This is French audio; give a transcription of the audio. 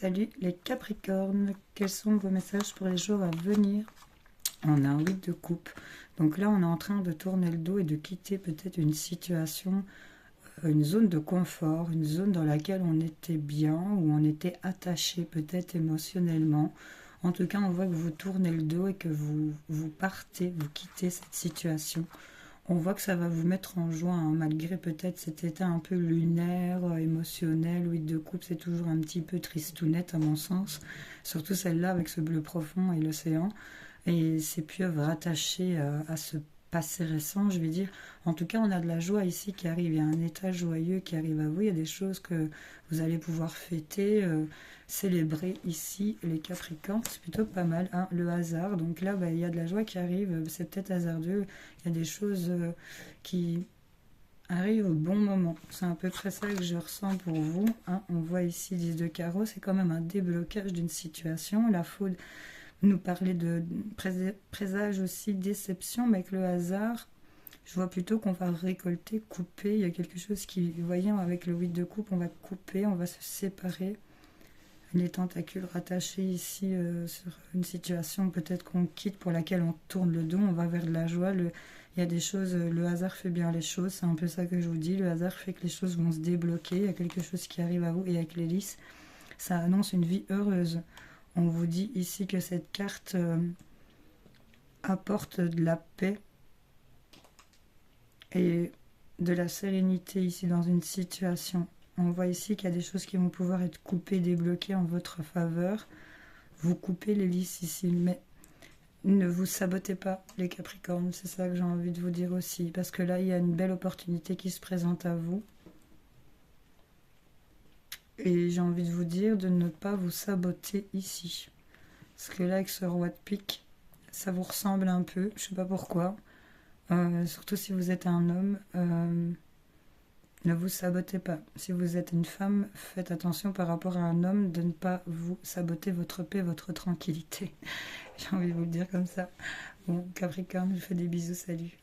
Salut les Capricornes, quels sont vos messages pour les jours à venir? On a un 8 de coupe, donc là on est en train de tourner le dos et de quitter peut-être une situation, une zone de confort, une zone dans laquelle on était bien, où on était attaché peut-être émotionnellement. En tout cas, on voit que vous tournez le dos et que vous partez, vous quittez cette situation. On voit que ça va vous mettre en joie, hein, malgré peut-être cet état un peu lunaire, émotionnel. 8 de coupe, c'est toujours un petit peu tristounette à mon sens. Surtout celle-là avec ce bleu profond et l'océan. Et ces pieuvres rattachées à ce passé récent, je vais dire. En tout cas, on a de la joie ici qui arrive. Il y a un état joyeux qui arrive à vous. Il y a des choses que vous allez pouvoir fêter, célébrer ici, les Capricornes. C'est plutôt pas mal, hein, le hasard. Donc là, il y a de la joie qui arrive. C'est peut-être hasardeux. Il y a des choses qui arrivent au bon moment. C'est à peu près ça que je ressens pour vous, hein. On voit ici 10 de carreau. C'est quand même un déblocage d'une situation. La faute nous parlait de présage aussi, déception, mais avec le hasard, je vois plutôt qu'on va récolter, couper. Il y a quelque chose qui, voyons, avec le 8 de coupe, on va couper, on va se séparer. Les tentacules rattachés ici sur une situation peut-être qu'on quitte, pour laquelle on tourne le dos, on va vers de la joie. Il y a des choses, le hasard fait bien les choses, c'est un peu ça que je vous dis. Le hasard fait que les choses vont se débloquer, il y a quelque chose qui arrive à vous. Et avec l'hélice, ça annonce une vie heureuse. On vous dit ici que cette carte apporte de la paix et de la sérénité ici dans une situation. On voit ici qu'il y a des choses qui vont pouvoir être coupées, débloquées en votre faveur. Vous coupez l'hélice ici, mais ne vous sabotez pas, les Capricornes. C'est ça que j'ai envie de vous dire aussi, parce que là, il y a une belle opportunité qui se présente à vous. Et j'ai envie de vous dire de ne pas vous saboter ici. Parce que là, avec ce roi de pique, ça vous ressemble un peu, je sais pas pourquoi. Surtout si vous êtes un homme, ne vous sabotez pas. Si vous êtes une femme, faites attention par rapport à un homme de ne pas vous saboter votre paix, votre tranquillité. J'ai envie de vous le dire comme ça. Bon, Capricorne, je vous fais des bisous, salut.